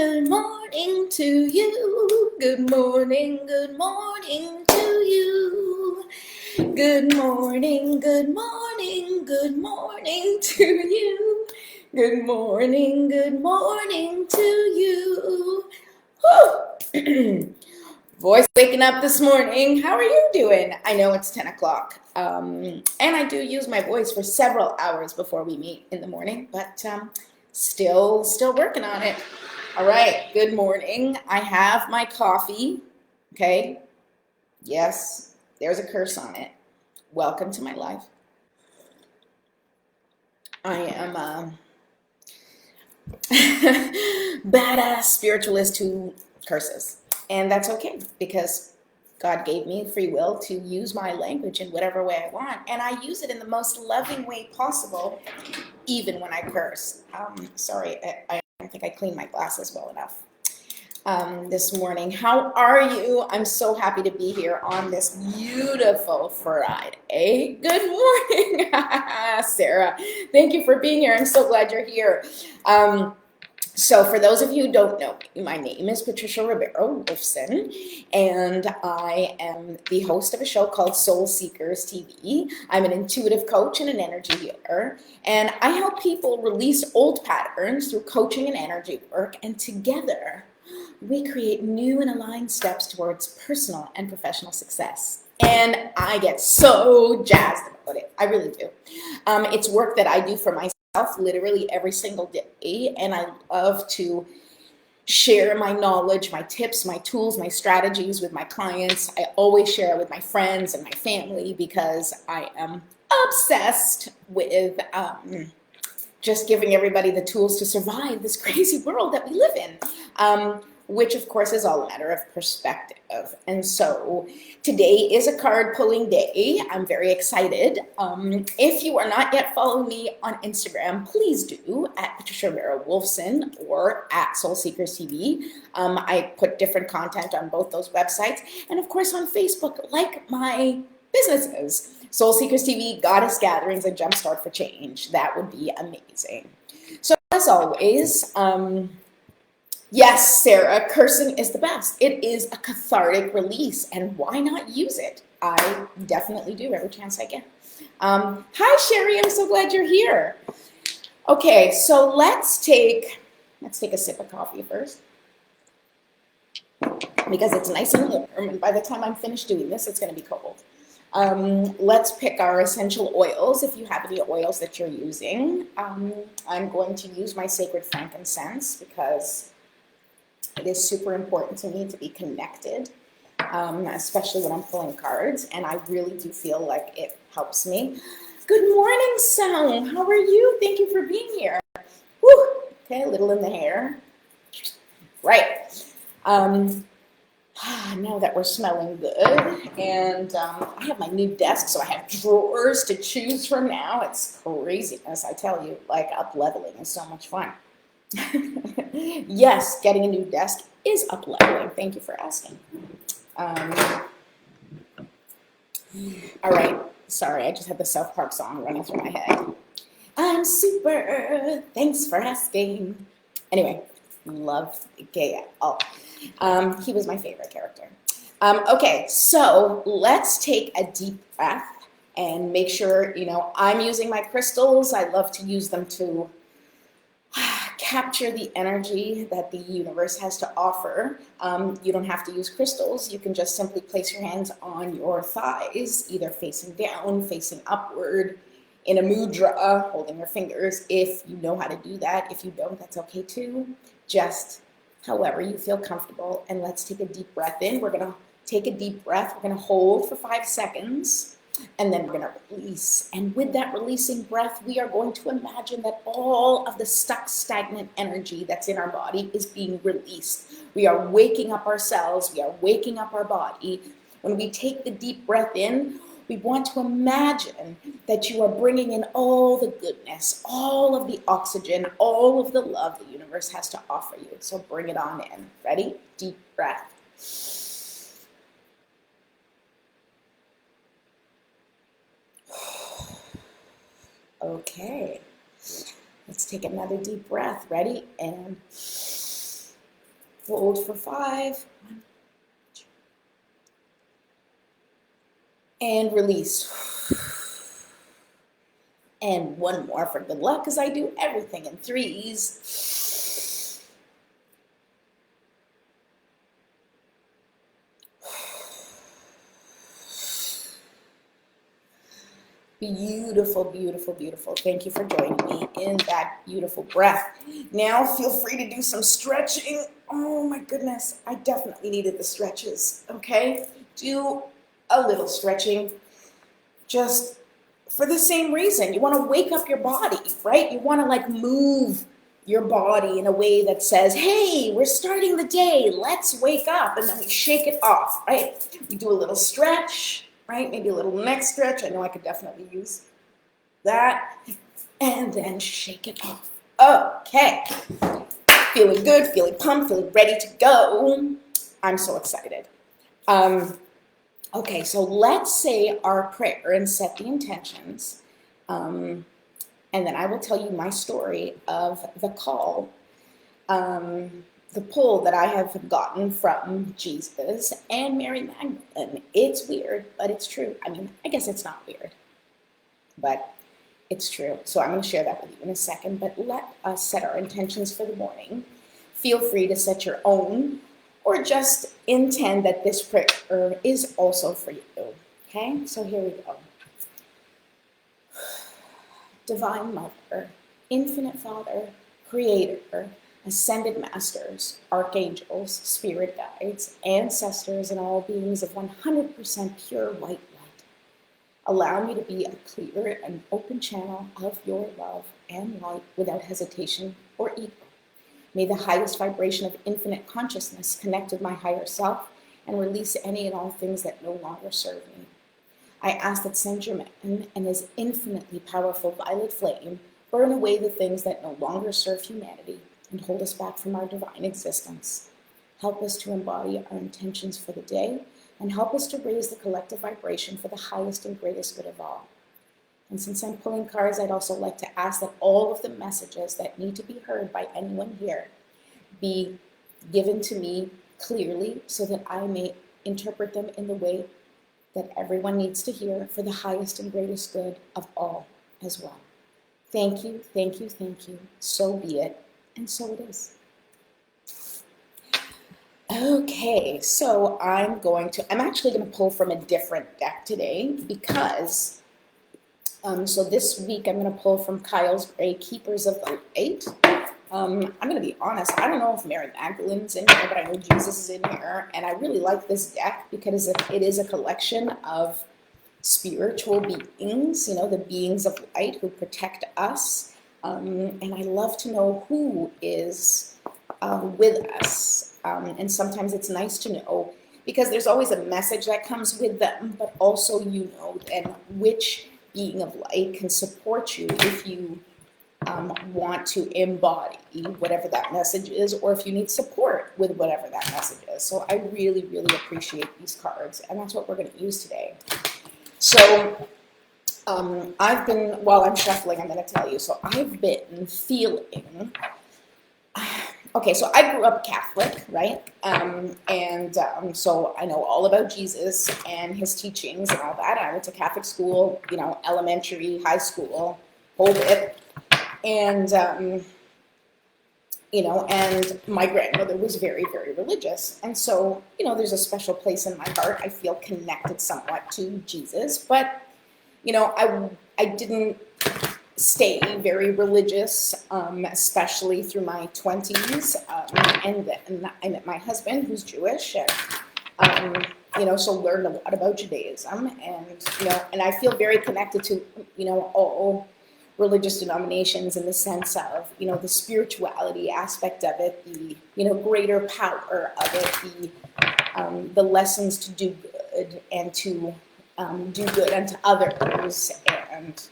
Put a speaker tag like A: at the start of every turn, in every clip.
A: Good morning to you. Good morning to you. Good morning to you. Good morning to you. Whew. Voice waking up this morning. How are you doing? I know it's 10 o'clock. And I do use my voice for several hours before we meet in the morning, but still working on it. All right, good morning. I have my coffee. Okay. Yes, there's a curse on it. Welcome to my life. I am a badass spiritualist who curses. And that's okay because God gave me free will to use my language in whatever way I want. And I use it in the most loving way possible, even when I curse. Sorry, I don't think I cleaned my glasses well enough this morning. How are you? I'm so happy to be here on this beautiful Friday. Good morning, Sarah. Thank you for being here. I'm so glad you're here. So for those of you who don't know me, my name is Patricia Ribeiro Wolfson, and I am the host of a show called Soul Seekers TV. I'm an intuitive coach and an energy healer, and I help people release old patterns through coaching and energy work, and together we create new and aligned steps towards personal and professional success. And I get so jazzed about it. I really do. It's work that I do for myself literally every single day, and I love to share my knowledge, my tips, my tools, my strategies with my clients. I always share it with my friends and my family because I am obsessed with just giving everybody the tools to survive this crazy world that we live in. Which of course is all a matter of perspective. And so today is a card pulling day. I'm very excited. If you are not yet following me on Instagram, please do at Patricia Ribeiro Wolfson or at Soul Seekers TV. I put different content on both those websites. And of course on Facebook, like my businesses, Soul Seekers TV, Goddess Gatherings, and Jumpstart for Change. That would be amazing. So as always, yes, Sarah, cursing is the best. It is a cathartic release, and why not use it? I definitely do every chance I get. Hi, Sherry. I'm so glad you're here. Okay, so let's take a sip of coffee first because it's nice and warm, and by the time I'm finished doing this, it's going to be cold. Let's pick our essential oils. If you have any oils that you're using, I'm going to use my sacred frankincense because it is super important to me to be connected, especially when I'm pulling cards, and I really do feel like it helps me. Good morning, Song. How are you? Thank you for being here. Whew. Okay, a little in the hair. Right. Now that we're smelling good, and I have my new desk, so I have drawers to choose from now. It's craziness, I tell you. Like, up-leveling is so much fun. Yes, getting a new desk is up-leveling. Thank you for asking. All right. Sorry, I just had the South Park song running through my head. I'm super. Thanks for asking. Anyway, love Gay. He was my favorite character. Okay, so let's take a deep breath and make sure, I'm using my crystals. I love to use them to capture the energy that the universe has to offer. You don't have to use crystals. You can just simply place your hands on your thighs, either facing down, facing upward, in a mudra, holding your fingers, if you know how to do that. If you don't, that's okay too. Just however you feel comfortable. And let's take a deep breath in. We're going to take a deep breath. We're going to hold for 5 seconds. And then we're going to release. And with that releasing breath, we are going to imagine that all of the stuck, stagnant energy that's in our body is being released. We are waking up ourselves. We are waking up our body. When we take the deep breath in, we want to imagine that you are bringing in all the goodness, all of the oxygen, all of the love the universe has to offer you. So bring it on in. Ready? Deep breath. Okay, let's take another deep breath. Ready? And Hold for 5. And release. And one more for good luck, because I do everything in 3s. Beautiful, beautiful, beautiful. Thank you for joining me in that beautiful breath. Now feel free to do some stretching. Oh my goodness, I definitely needed the stretches, okay? Do a little stretching, just for the same reason. You want to wake up your body, right? You want to like move your body in a way that says, hey, we're starting the day, let's wake up, and then we shake it off, right? We do a little stretch, right? Maybe a little neck stretch. I know I could definitely use that. And then shake it off. Okay. Feeling good, feeling pumped, feeling ready to go. I'm so excited. Okay, so let's say our prayer and set the intentions. And then I will tell you my story of the call, the pull that I have gotten from Jesus and Mary Magdalene. It's weird, but it's true. I mean, I guess it's not weird, but it's true. So I'm going to share that with you in a second, but let us set our intentions for the morning. Feel free to set your own, or just intend that this prayer is also for you. Okay, so here we go. Divine Mother, Infinite Father, Creator, Ascended Masters, Archangels, Spirit Guides, Ancestors, and all beings of 100% pure white light, allow me to be a clear and open channel of your love and light without hesitation or ego. May the highest vibration of infinite consciousness connect with my higher self and release any and all things that no longer serve me. I ask that Saint Germain and his infinitely powerful violet flame burn away the things that no longer serve humanity and hold us back from our divine existence. Help us to embody our intentions for the day and help us to raise the collective vibration for the highest and greatest good of all. And since I'm pulling cards, I'd also like to ask that all of the messages that need to be heard by anyone here be given to me clearly so that I may interpret them in the way that everyone needs to hear for the highest and greatest good of all as well. Thank you, thank you, thank you. So be it, and so it is. Okay, so I'm actually going to pull from a different deck today because, so this week I'm going to pull from Kyle's Gray, Keepers of the Light. I'm going to be honest, I don't know if Mary Magdalene's in here, but I know Jesus is in here, and I really like this deck because it is a collection of spiritual beings, the beings of light who protect us, and I love to know who is with us, and sometimes it's nice to know because there's always a message that comes with them, but also then which being of light can support you if you want to embody whatever that message is, or if you need support with whatever that message is. So I really, really appreciate these cards, and that's what we're going to use today. So while I'm shuffling, I'm going to tell you, so I've been feeling, okay, so I grew up Catholic, right? So I know all about Jesus and his teachings and all that. I went to Catholic school, elementary, high school, whole bit. And, and my grandmother was very, very religious. And so, there's a special place in my heart. I feel connected somewhat to Jesus. But, I didn't stay very religious, especially through my 20s. And then I met my husband, who's Jewish. And, so learned a lot about Judaism. And I feel very connected to, all religious denominations in the sense of, the spirituality aspect of it, the, greater power of it, the lessons to do good and to do good unto others, and,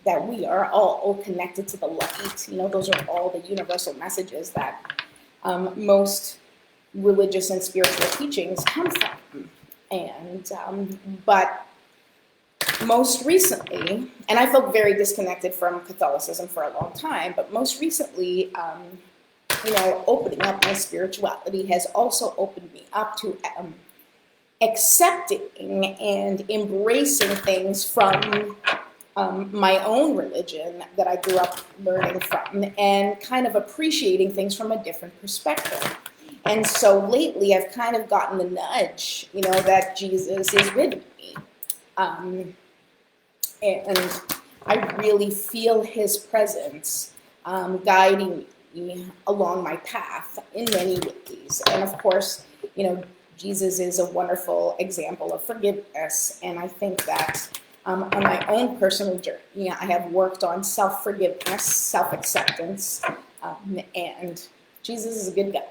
A: that we are all connected to the light. Those are all the universal messages that most religious and spiritual teachings come from. And, but most recently, and I felt very disconnected from Catholicism for a long time, but most recently, opening up my spirituality has also opened me up to accepting and embracing things from my own religion that I grew up learning from, and kind of appreciating things from a different perspective. And so lately I've kind of gotten the nudge, that Jesus is with me. And I really feel his presence guiding me along my path in many ways. And of course, Jesus is a wonderful example of forgiveness. And I think that on my own personal journey, I have worked on self-forgiveness, self-acceptance, and Jesus is a good guy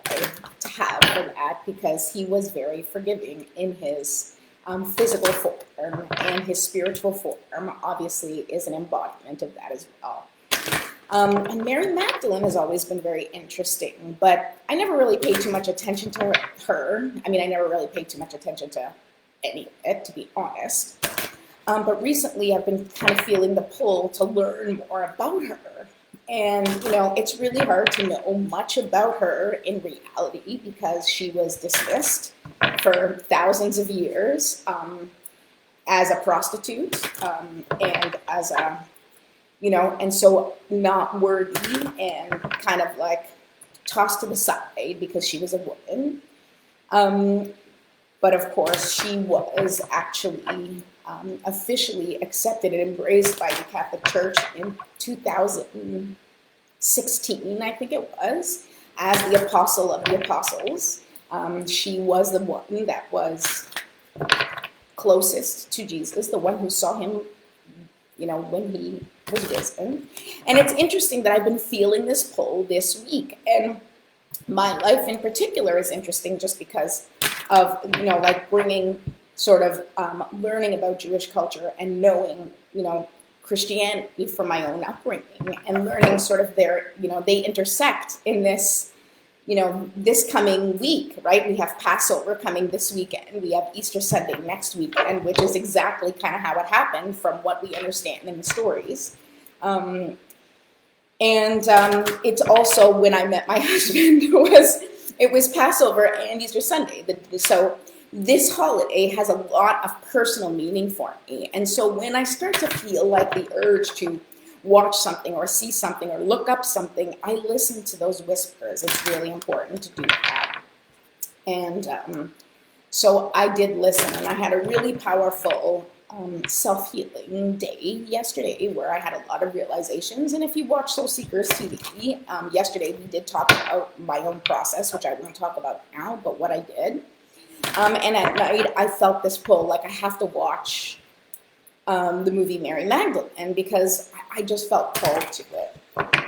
A: to have for that, because he was very forgiving in his physical form, and his spiritual form obviously is an embodiment of that as well. And Mary Magdalene has always been very interesting, but I never really paid too much attention to her. I mean, I never really paid too much attention to any of it, to be honest. But recently I've been kind of feeling the pull to learn more about her. And, it's really hard to know much about her in reality, because she was dismissed for thousands of years as a prostitute, and as a, and so not worthy, and kind of like tossed to the side because she was a woman. But of course, she was actually officially accepted and embraced by the Catholic Church in 2016, I think it was, as the Apostle of the Apostles. She was the one that was closest to Jesus, the one who saw him, when he was risen. And it's interesting that I've been feeling this pull this week. And my life in particular is interesting just because of, bringing sort of learning about Jewish culture and knowing, Christianity from my own upbringing, and learning sort of their, they intersect in this, this coming week, right? We have Passover coming this weekend. We have Easter Sunday next weekend, which is exactly kind of how it happened from what we understand in the stories. It's also when I met my husband, it was Passover and Easter Sunday. So this holiday has a lot of personal meaning for me. And so when I start to feel like the urge to watch something or see something or look up something, I listen to those whispers. It's really important to do that. And so I did listen, and I had a really powerful self-healing day yesterday where I had a lot of realizations. And if you watch Soul Seekers TV, yesterday we did talk about my own process, which I won't talk about now, but what I did. And at night I felt this pull, like I have to watch the movie Mary Magdalene, because I just felt called to it.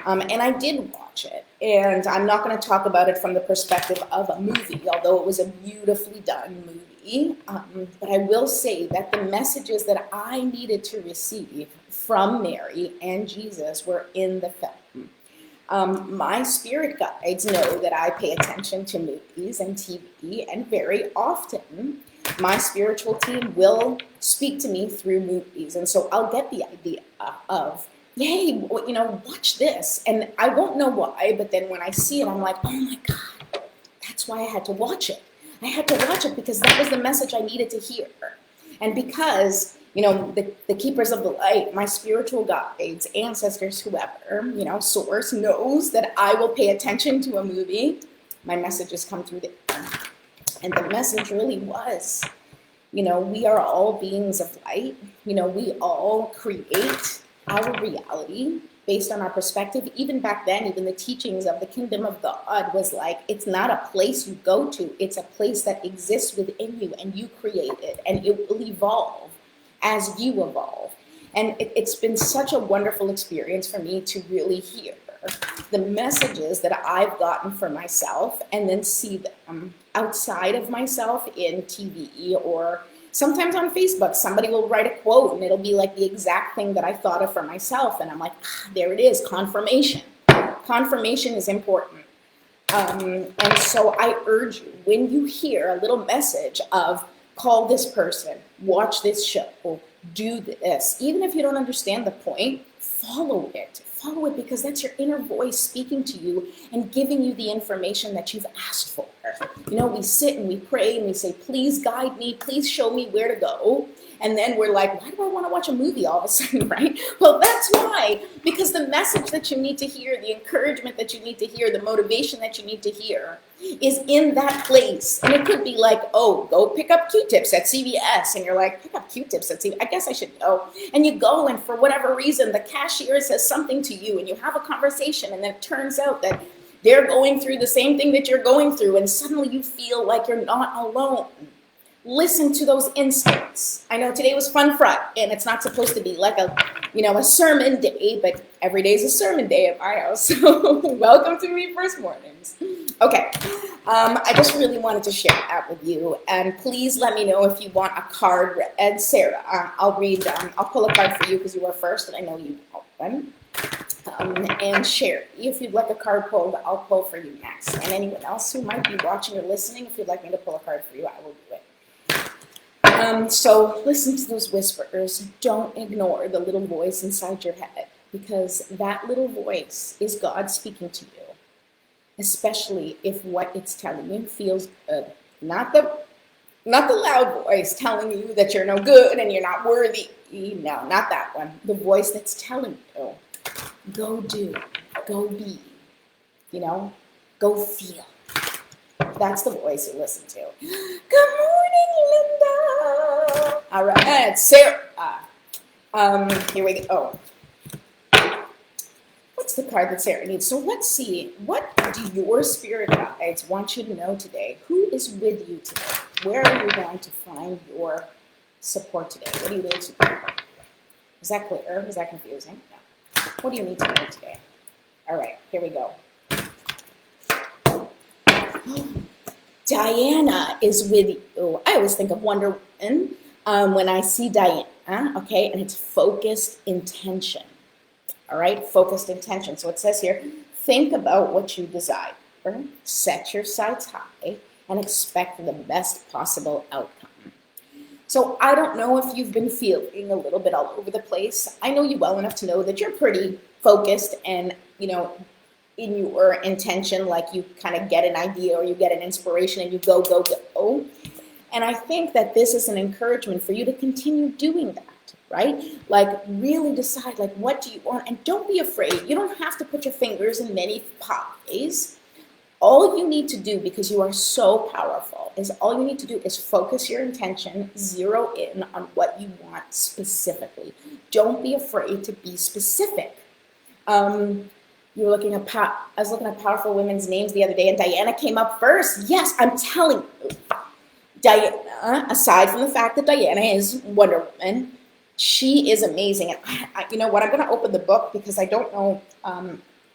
A: And I did watch it. And I'm not going to talk about it from the perspective of a movie, although it was a beautifully done movie. But I will say that the messages that I needed to receive from Mary and Jesus were in the film. My spirit guides know that I pay attention to movies and TV, and very often my spiritual team will speak to me through movies. And so I'll get the idea of, hey, watch this. And I won't know why, but then when I see it, I'm like, oh my God, that's why I had to watch it. I had to watch it because that was the message I needed to hear. And because, the keepers of the light, my spiritual guides, ancestors, whoever, source knows that I will pay attention to a movie, my messages come through there. And the message really was, we are all beings of light. We all create our reality based on our perspective. Even back then, even the teachings of the kingdom of God was like, it's not a place you go to. It's a place that exists within you, and you create it, and it will evolve as you evolve. And it's been such a wonderful experience for me to really hear the messages that I've gotten for myself, and then see them outside of myself in TV, or sometimes on Facebook. Somebody will write a quote and it'll be like the exact thing that I thought of for myself, and I'm like, there it is, confirmation. Confirmation is important. And so I urge you, when you hear a little message of call this person, watch this show, do this, even if you don't understand the point, follow it. follow it, because that's your inner voice speaking to you and giving you the information that you've asked for. You know, we sit and we pray and we say, please guide me, please show me where to go. And then we're like, why do I want to watch a movie all of a sudden, right? Well, that's why, because the message that you need to hear, the encouragement that you need to hear, the motivation that you need to hear is in that place. And it could be like, oh, go pick up Q-tips at CVS. And you're like, pick up Q-tips at CVS? I guess I should go. And you go, and for whatever reason, the cashier says something to you, and you have a conversation, and then it turns out that they're going through the same thing that you're going through, and suddenly you feel like you're not alone. Listen to those instincts. I know today was Fun Friday, and it's not supposed to be like a sermon day, but every day is a sermon day at my house. So welcome to Me First Mornings. Okay, I just really wanted to share that with you, and please let me know if you want a card read. And Sarah, I'll pull a card for you because you were first, and I know you know one. And Sherry, if you'd like a card pulled, I'll pull for you next. And anyone else who might be watching or listening, if you'd like me to pull a card for you, I will do it. So listen to those whispers. Don't ignore the little voice inside your head, because that little voice is God speaking to you, especially if what it's telling you feels good. Not the loud voice telling you that you're no good and you're not worthy. No, not that one. The voice that's telling you, go do, go be, go feel. That's the voice you listen to. Good morning, Linda. All right, Sarah. Here we go. Oh. What's the card that Sarah needs? So let's see. What do your spirit guides want you to know today? Who is with you today? Where are you going to find your support today? What do you need to do? Is that clear? Is that confusing? No. What do you need to know today? All right, here we go. Diana is with you. I always think of Wonder Woman when I see Diana, okay? And it's focused intention, all right? Focused intention. So it says here, think about what you desire, set your sights high, and expect the best possible outcome. So I don't know if you've been feeling a little bit all over the place. I know you well enough to know that you're pretty focused and, in your intention, like you kind of get an idea or you get an inspiration and you go, go, go. And I think that this is an encouragement for you to continue doing that, right? Like really decide, like, what do you want? And don't be afraid. You don't have to put your fingers in many pies. All you need to do, because you are so powerful, is all you need to do is focus your intention, zero in on what you want specifically. Don't be afraid to be specific. I was looking at powerful women's names the other day, and Diana came up first. Yes, I'm telling you. Diana, aside from the fact that Diana is Wonder Woman, she is amazing. And you know what? I'm going to open the book because I don't know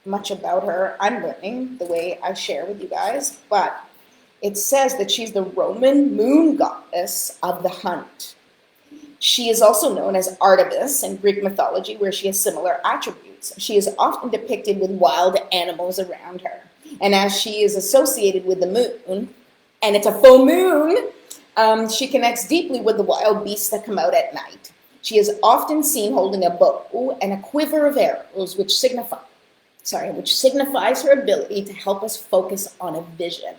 A: much about her. I'm learning the way I share with you guys. But it says that she's the Roman moon goddess of the hunt. She is also known as Artemis in Greek mythology, where she has similar attributes. She is often depicted with wild animals around her. And as she is associated with the moon, and it's a full moon, she connects deeply with the wild beasts that come out at night. She is often seen holding a bow and a quiver of arrows, which signifies her ability to help us focus on a vision.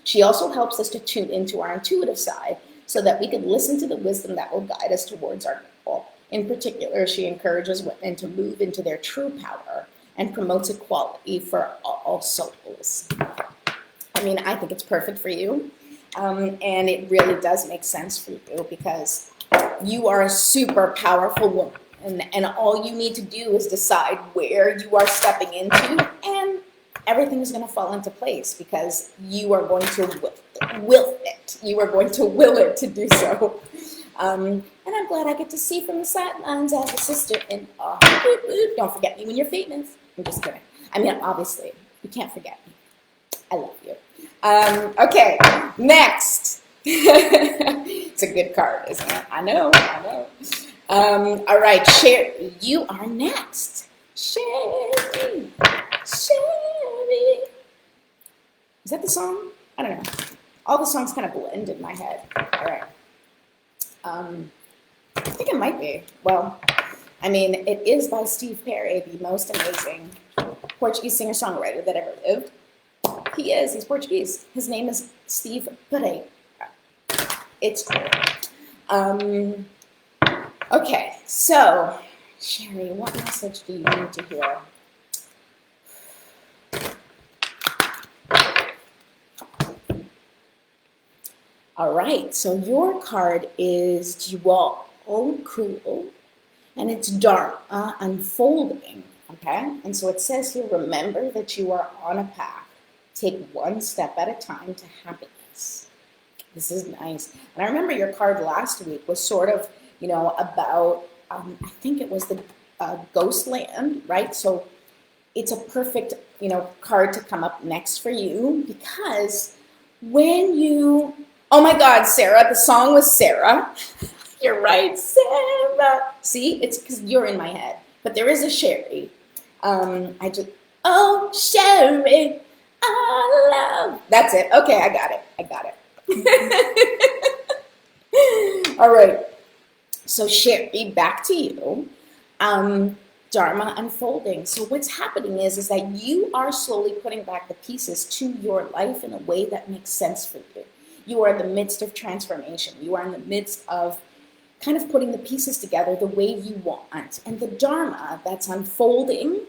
A: She also helps us to tune into our intuitive side so that we can listen to the wisdom that will guide us towards our goal. In particular, she encourages women to move into their true power and promotes equality for all souls. I mean, I think it's perfect for you, and it really does make sense for you because you are a super powerful woman, and all you need to do is decide where you are stepping into, and everything is going to fall into place because you are going to will it. You are going to will it to do so. And I'm glad I get to see from the sidelines as a sister-in-law. Don't forget me when you're famous. I'm just kidding. I mean, obviously, you can't forget me. I love you. Okay, next. It's a good card, isn't it? I know. All right, Sherry, you are next. Sherry. Is that the song? I don't know. All the songs kind of blend in my head. All right. I think it might be. Well, I mean, it is by Steve Perry, the most amazing Portuguese singer-songwriter that ever lived. He is. He's Portuguese. His name is Steve Perry. It's cool. Okay, so, Sherry, what message do you need to hear? All right, so your card is Jewel, cool, and it's Dharma, unfolding, okay? And so it says here, remember that you are on a path. Take one step at a time to happiness. This is nice. And I remember your card last week was sort of, about, I think it was the ghost land, right? So it's a perfect, card to come up next for you, because when you, oh my God, Sarah, the song was Sarah. You're right, Sarah. See, it's because you're in my head, but there is a Sherry. Oh, Sherry, I love. That's it. Okay, I got it. All right. So Sherry, back to you. Dharma unfolding. So what's happening is that you are slowly putting back the pieces to your life in a way that makes sense for you. You are in the midst of transformation. You are in the midst of kind of putting the pieces together the way you want. And the Dharma that's unfolding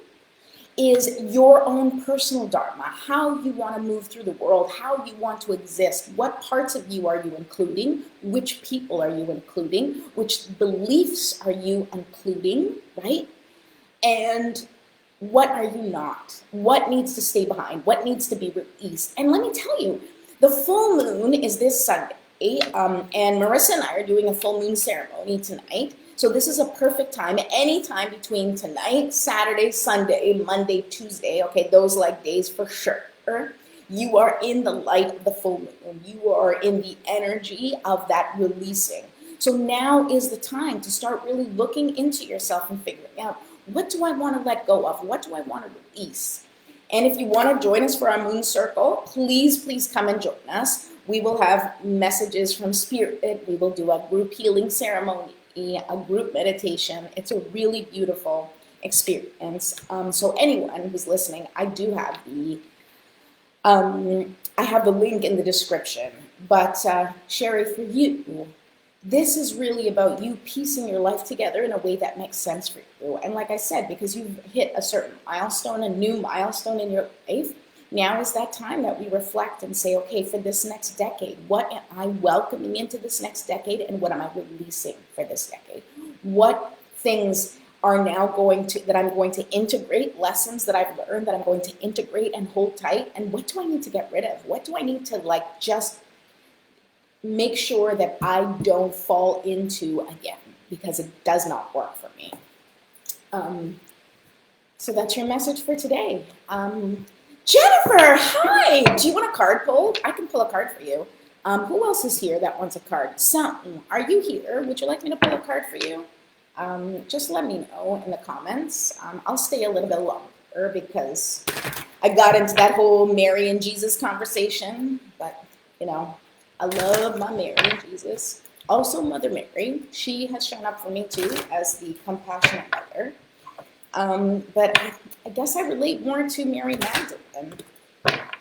A: is your own personal Dharma, how you want to move through the world, how you want to exist, what parts of you are you including, which people are you including, which beliefs are you including, right? And what are you not? What needs to stay behind? What needs to be released? And let me tell you, the full moon is this Sunday, and Marissa and I are doing a full moon ceremony tonight. So this is a perfect time, anytime between tonight, Saturday, Sunday, Monday, Tuesday, okay, those like days for sure. You are in the light of the full moon. You are in the energy of that releasing. So now is the time to start really looking into yourself and figuring out, what do I want to let go of? What do I want to release? And if you want to join us for our moon circle, please come and join us. We will have messages from Spirit. We will do a group healing ceremony, a group meditation. It's a really beautiful experience. So anyone who's listening, I do have I have the link in the description. But Sherry, for you, this is really about you piecing your life together in a way that makes sense for you. And like I said, because you've hit a certain milestone, a new milestone in your life, now is that time that we reflect and say, okay, for this next decade, what am I welcoming into this next decade, and what am I releasing for this decade? What things are now that I'm going to integrate, lessons that I've learned that I'm going to integrate and hold tight, and what do I need to get rid of? What do I need to just make sure that I don't fall into again, because it does not work for me. So that's your message for today. Jennifer, hi! Do you want a card pulled? I can pull a card for you. Who else is here that wants a card? Are you here? Would you like me to pull a card for you? Just let me know in the comments. I'll stay a little bit longer because I got into that whole Mary and Jesus conversation, but I love my Mary and Jesus. Also, Mother Mary, she has shown up for me too as the compassionate mother. But I guess I relate more to Mary Magdalene.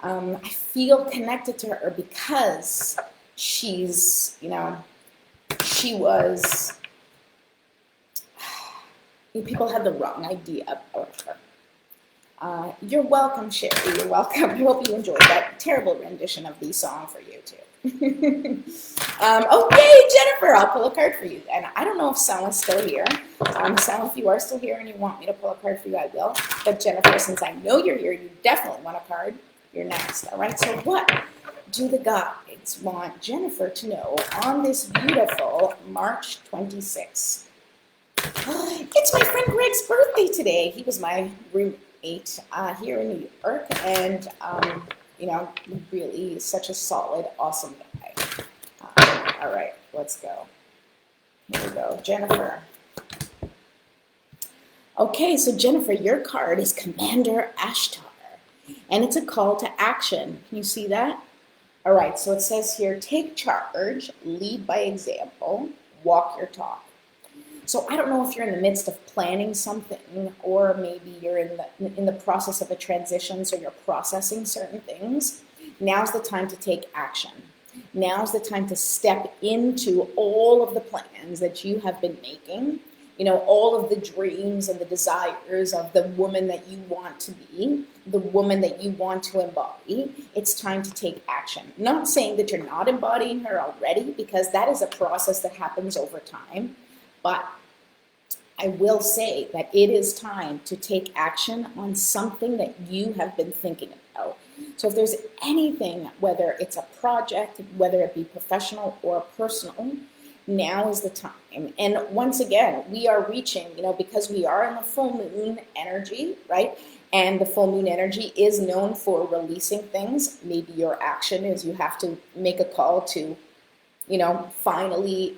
A: I feel connected to her because she's, she was, people had the wrong idea about her. You're welcome, Sherry. You're welcome. I hope you enjoyed that terrible rendition of the song for you too. Oh, yay, Jennifer! I'll pull a card for you. And I don't know if Sal's still here. Sal, if you are still here and you want me to pull a card for you, I will. But Jennifer, since I know you're here, you definitely want a card. You're next. All right. So what do the guides want Jennifer to know on this beautiful March 26th? It's my friend Greg's birthday today. He was my roommate here in New York, and really such a solid, awesome guy. All right, let's go. Here we go, Jennifer. Okay, so Jennifer, your card is Commander Ashtar, and it's a call to action. Can you see that? All right, so it says here, take charge, lead by example, walk your talk. So I don't know if you're in the midst of planning something, or maybe you're in the process of a transition, so you're processing certain things. Now's the time to take action. Now's the time to step into all of the plans that you have been making, all of the dreams and the desires of the woman that you want to be, the woman that you want to embody. It's time to take action. Not saying that you're not embodying her already, because that is a process that happens over time. But I will say that it is time to take action on something that you have been thinking about. So if there's anything, whether it's a project, whether it be professional or personal, now is the time. And once again, we are reaching, because we are in the full moon energy, right? And the full moon energy is known for releasing things. Maybe your action is you have to make a call to, finally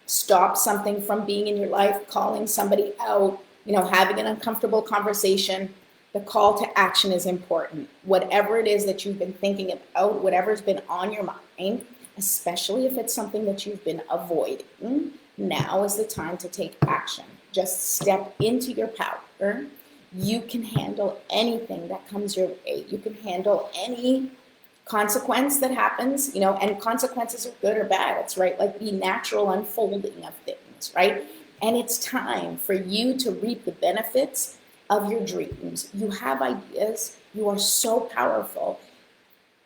A: stop something from being in your life, calling somebody out, having an uncomfortable conversation. The call to action is important. Whatever it is that you've been thinking about, whatever's been on your mind, especially if it's something that you've been avoiding, now is the time to take action. Just step into your power. You can handle anything that comes your way. You can handle any consequence that happens, and consequences are good or bad. It's right, like the natural unfolding of things, right? And it's time for you to reap the benefits of your dreams. You have ideas. You are so powerful.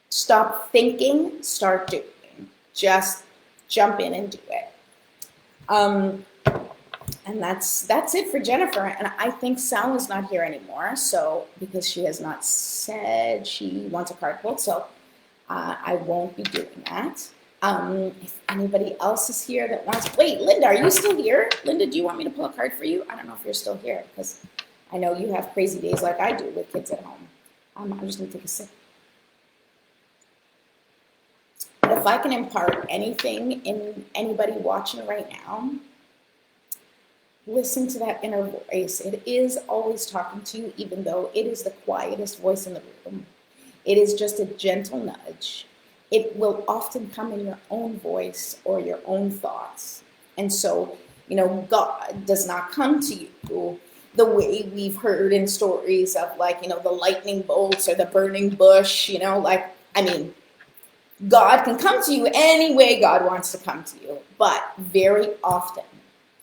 A: Stop thinking, start doing. Just jump in and do it. And that's it for Jennifer. And I think Sal is not here anymore, so because she has not said she wants a card pulled, so I won't be doing that. If anybody else is here that wants, wait, Linda, are you still here? Linda, do you want me to pull a card for you? I don't know if you're still here, because I know you have crazy days like I do with kids at home. I'm just gonna take a sip. But if I can impart anything in anybody watching right now, listen to that inner voice. It is always talking to you, even though it is the quietest voice in the room. It is just a gentle nudge. It will often come in your own voice or your own thoughts. And so, God does not come to you the way we've heard in stories of the lightning bolts or the burning bush, God can come to you any way God wants to come to you. But very often,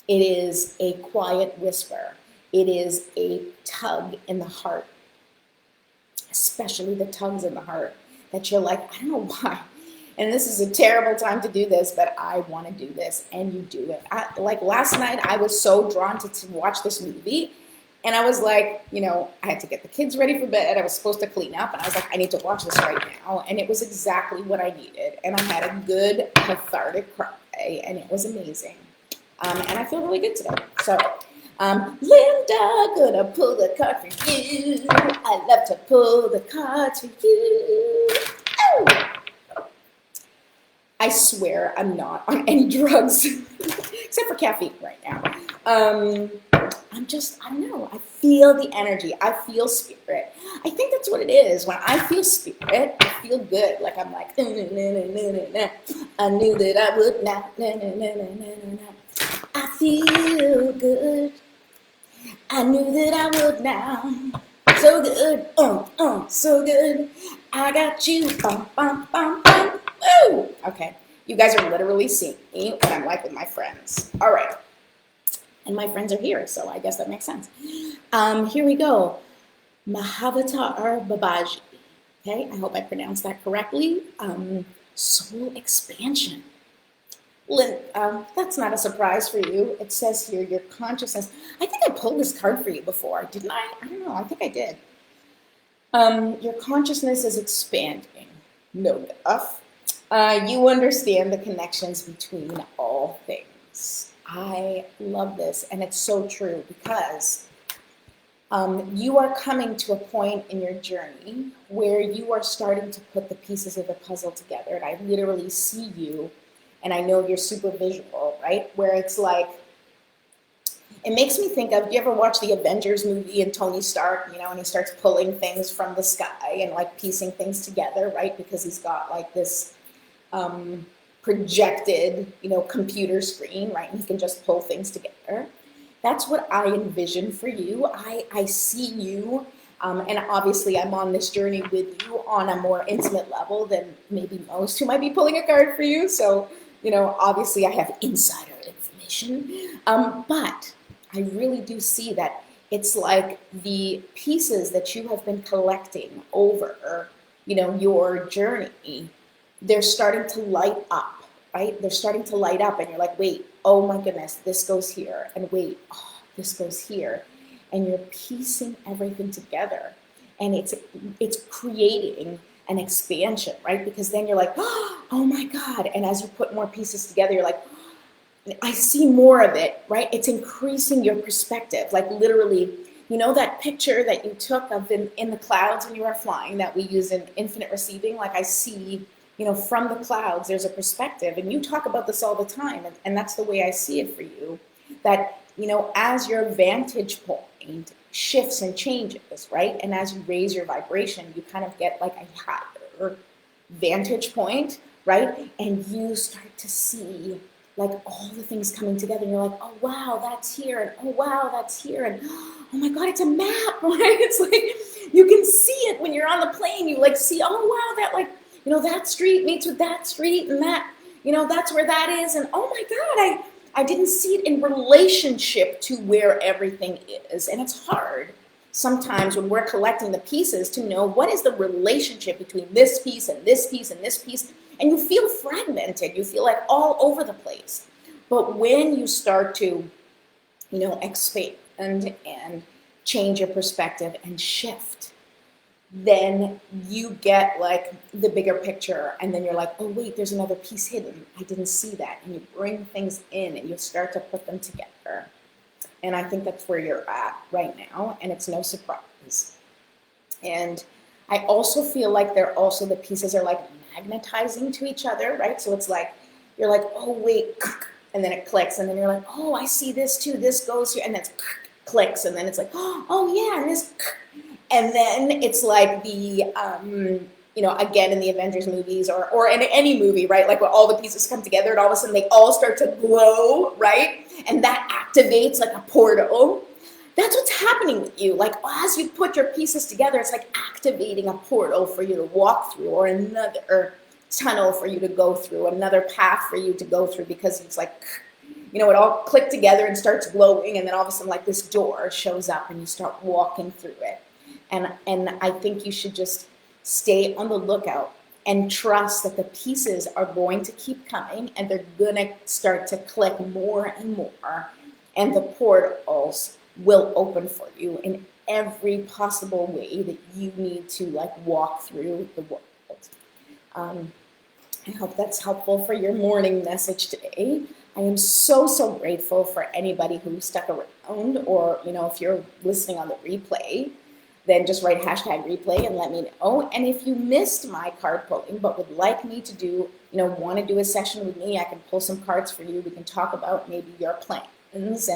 A: it is a quiet whisper. It is a tug in the heart, especially the tugs in the heart that you're like, I don't know why. And this is a terrible time to do this, but I want to do this, and you do it. Like last night, I was so drawn to watch this movie, and I was like, I had to get the kids ready for bed. I was supposed to clean up, and I was like, I need to watch this right now. And it was exactly what I needed. And I had a good cathartic cry, and it was amazing. And I feel really good today. So, Linda, gonna pull the card for you. I love to pull the cards for you. Oh! I swear I'm not on any drugs, except for caffeine right now. I don't know. I feel the energy. I feel spirit. I think that's what it is. When I feel spirit, I feel good. Like I'm like, I knew that I would now. I feel good. I knew that I would now. So good, so good. I got you. Bum, bum, bum, bum. Woo! Okay, you guys are literally seeing me when I'm like with my friends. All right, and my friends are here, so I guess that makes sense. Here we go. Mahavatar Babaji. Okay, I hope I pronounced that correctly. Soul expansion. Lynn, that's not a surprise for you. It says here your consciousness. I think I pulled this card for you before, didn't I? I don't know. I think I did. Your consciousness is expanding. No duff. You understand the connections between all things. I love this, and it's so true because you are coming to a point in your journey where you are starting to put the pieces of the puzzle together, and I literally see you. And I know you're super visual, right? Where it's like, it makes me think of, do you ever watch the Avengers movie and Tony Stark, and he starts pulling things from the sky and like piecing things together, right? Because he's got like this projected, computer screen, right? And you can just pull things together. That's what I envision for you. I see you, and obviously I'm on this journey with you on a more intimate level than maybe most who might be pulling a card for you. So, obviously I have insider information, but I really do see that it's like the pieces that you have been collecting over, your journey, they're starting to light up, right? They're starting to light up, and you're like, wait, oh my goodness, this goes here, and wait, oh, this goes here, and you're piecing everything together, and it's creating an expansion, right? Because then you're like, oh my God, and as you put more pieces together, you're like, I see more of it, right? It's increasing your perspective, like literally. That picture that you took of in the clouds when you were flying that we use in infinite receiving, like I see, from the clouds, there's a perspective. And you talk about this all the time. And that's the way I see it for you. That, as your vantage point shifts and changes, right? And as you raise your vibration, you kind of get like a higher vantage point, right? And you start to see like all the things coming together, and you're like, oh wow, that's here, and oh wow, that's here, and oh my God, it's a map, right? It's like you can see it when you're on the plane. You like see, oh wow, that like that street meets with that street, and that that's where that is, and oh my God, I didn't see it in relationship to where everything is, and it's hard sometimes when we're collecting the pieces to know what is the relationship between this piece and this piece and this piece. And you feel fragmented, you feel like all over the place. But when you start to, expand and change your perspective and shift, then you get like the bigger picture. And then you're like, oh wait, there's another piece hidden. I didn't see that. And you bring things in and you start to put them together. And I think that's where you're at right now. And it's no surprise. And I also feel like the pieces are like magnetizing to each other, right? So it's like, you're like, oh wait, and then it clicks, and then you're like, oh, I see this too, this goes here, and then it clicks, and then it's like, oh yeah, and this, and then it's like the, again in the Avengers movies or in any movie, right? Like where all the pieces come together and all of a sudden they all start to glow, right? And that activates like a portal. That's what's happening with you. Like as you put your pieces together, it's like activating a portal for you to walk through, or another tunnel for you to go through, another path for you to go through, because it's like, it all clicked together and starts glowing, and then all of a sudden like this door shows up and you start walking through it. And I think you should just stay on the lookout and trust that the pieces are going to keep coming, and they're gonna start to click more and more, and the portals will open for you in every possible way that you need to like walk through the world. I hope that's helpful for your morning message today. I am so grateful for anybody who stuck around, or if you're listening on the replay, then just write #replay and let me know. And if you missed my card pulling but would like me to do, want to do a session with me, I can pull some cards for you. We can talk about maybe your plans,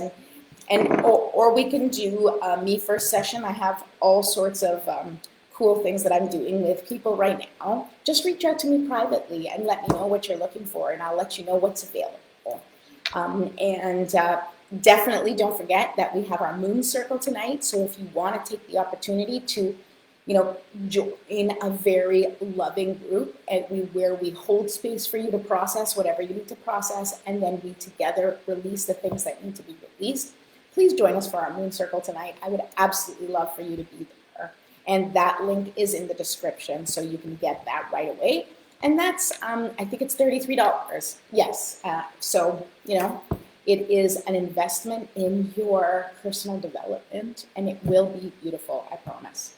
A: or we can do a me first session. I have all sorts of cool things that I'm doing with people right now. Just reach out to me privately and let me know what you're looking for, and I'll let you know what's available. Definitely don't forget that we have our moon circle tonight. So if you want to take the opportunity to, join a very loving group where we hold space for you to process whatever you need to process, and then we together release the things that need to be released, please join us for our moon circle tonight. I would absolutely love for you to be there. And that link is in the description, so you can get that right away. And that's, I think it's $33. Yes. So, it is an investment in your personal development, and it will be beautiful, I promise.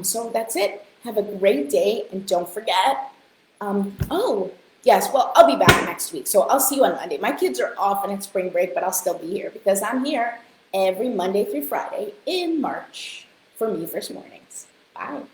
A: So that's it. Have a great day, and don't forget, oh, yes, well, I'll be back next week, so I'll see you on Monday. My kids are off and it's spring break, but I'll still be here because I'm here every Monday through Friday in March for Me First Mornings. Bye.